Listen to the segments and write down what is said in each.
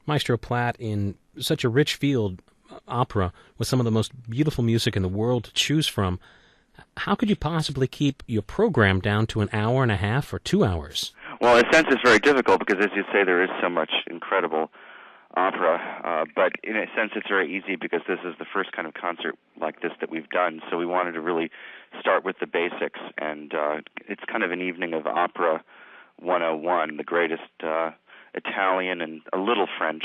Maestro Platt, in such a rich field, opera, with some of the most beautiful music in the world to choose from, how could you possibly keep your program down to an hour and a half or 2 hours? Well, in a sense, it's very difficult because, as you say, there is so much incredible opera. But in a sense, it's very easy because this is the first kind of concert like this that we've done. So we wanted to really start with the basics. And it's kind of an evening of Opera 101, the greatest Italian and a little French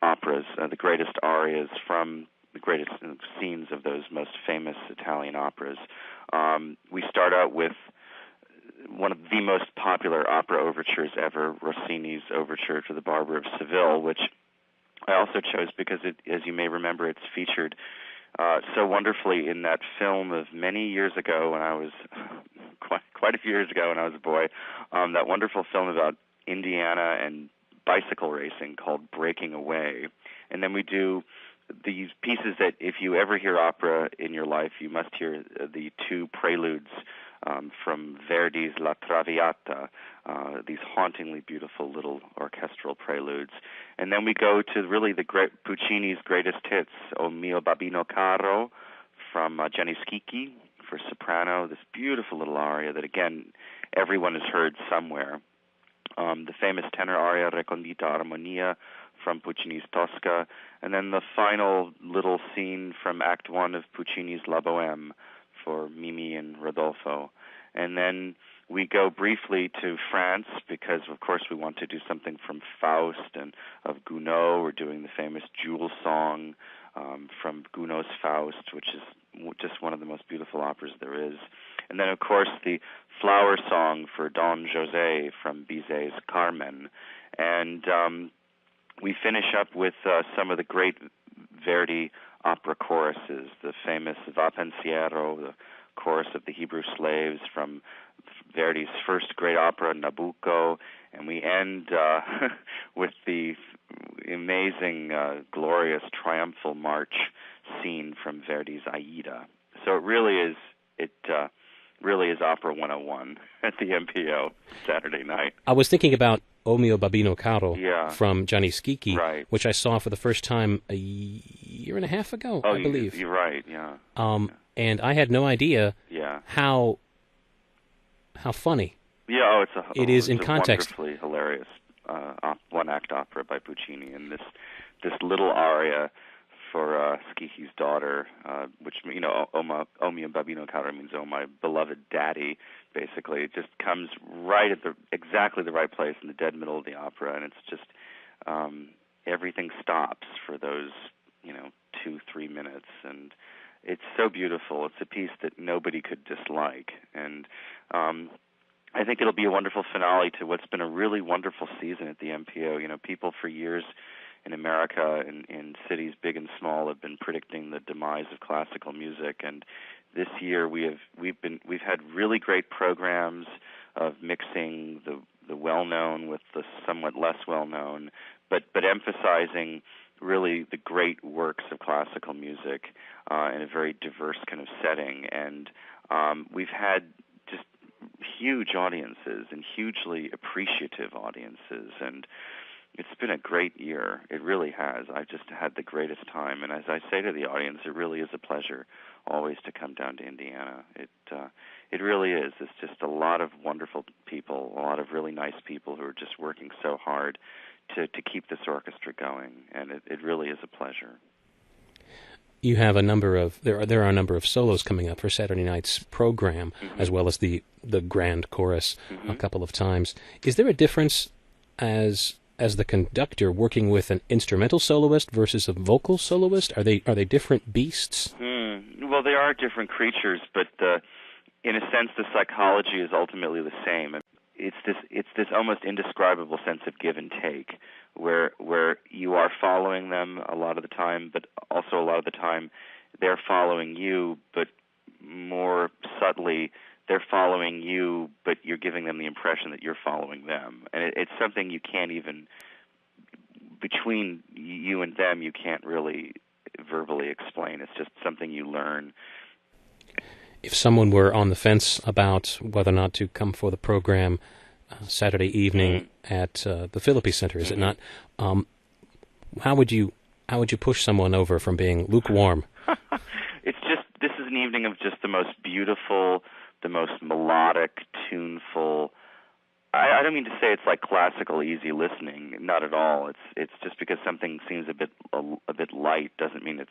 operas, the greatest arias from the greatest scenes of those most famous Italian operas. We start out with one of the most popular opera overtures ever, Rossini's Overture to the Barber of Seville, which I also chose because, as you may remember, it's featured so wonderfully in that film of many years ago when I was, quite a few years ago when I was a boy, that wonderful film about Indiana and bicycle racing called Breaking Away. And then we do these pieces that, if you ever hear opera in your life, you must hear the two preludes from Verdi's La Traviata, these hauntingly beautiful little orchestral preludes. And then we go to really Puccini's greatest hits, O mio babbino caro, from Gianni Schicchi for soprano, this beautiful little aria that, again, everyone has heard somewhere. The famous tenor aria, Recondita Armonia, from Puccini's Tosca, and then the final little scene from Act 1 of Puccini's La Bohème for Mimi and Rodolfo. And then we go briefly to France because, of course, we want to do something from Faust and of Gounod. We're doing the famous Jewel Song from Gounod's Faust, which is just one of the most beautiful operas there is. And then, of course, the Flower Song for Don José from Bizet's Carmen. And we finish up with some of the great Verdi opera choruses, the famous Va Pensiero, the chorus of the Hebrew slaves from Verdi's first great opera, Nabucco, and we end with the amazing, glorious, triumphal march scene from Verdi's Aida. So it really is Opera 101 at the MPO Saturday night. I was thinking about O mio babbino caro from Gianni Schicchi, right, which I saw for the first time a year and a half ago, I believe. You're right, yeah. And I had no idea how funny. Yeah, it is in context. Wonderfully hilarious one-act opera by Puccini, and this little aria for Schicchi's daughter, which, O mio babbino caro means, oh, my beloved daddy, basically. It just comes right at exactly the right place in the dead middle of the opera, and it's just everything stops for those 2-3 minutes, and it's so beautiful. It's a piece that nobody could dislike, and I think it'll be a wonderful finale to what's been a really wonderful season at the MPO. People for years in America, in cities big and small, have been predicting the demise of classical music, and this year we've had really great programs of mixing the well-known with the somewhat less well-known, but emphasizing really the great works of classical music in a very diverse kind of setting. And we've had just huge audiences and hugely appreciative audiences, and it's been a great year. It really has. I've just had the greatest time, and as I say to the audience, it really is a pleasure always to come down to Indiana. It really is. It's just a lot of wonderful people, a lot of really nice people who are just working so hard to keep this orchestra going, and it really is a pleasure. You have there are a number of solos coming up for Saturday night's program, as well as the grand chorus a couple of times. Is there a difference as the conductor working with an instrumental soloist versus a vocal soloist? Are they different beasts? Well, they are different creatures, but in a sense, the psychology is ultimately the same. It's this almost indescribable sense of give and take, where you are following them a lot of the time, but also a lot of the time they're following you, but more subtly they're following you, but you're giving them the impression that you're following them. And it's something you can't even, between you and them, you can't really verbally explain. It's just something you learn. If someone were on the fence about whether or not to come for the program Saturday evening at the Philippi Center, is it not? How would you push someone over from being lukewarm? This is an evening of just the most beautiful, the most melodic, tuneful. I don't mean to say it's like classical, easy listening. Not at all. It's just because something seems a bit light doesn't mean it's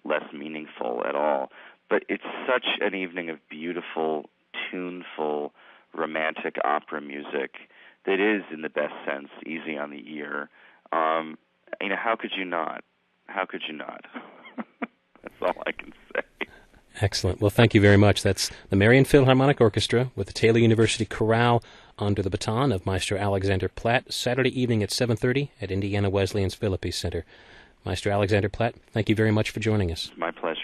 less meaningful at all. But it's such an evening of beautiful, tuneful, romantic opera music that is, in the best sense, easy on the ear. How could you not? How could you not? That's all I can say. Excellent. Well, thank you very much. That's the Marion Philharmonic Orchestra with the Taylor University Chorale under the baton of Maestro Alexander Platt, Saturday evening at 7:30 at Indiana Wesleyan's Philippi Center. Maestro Alexander Platt, thank you very much for joining us. My pleasure.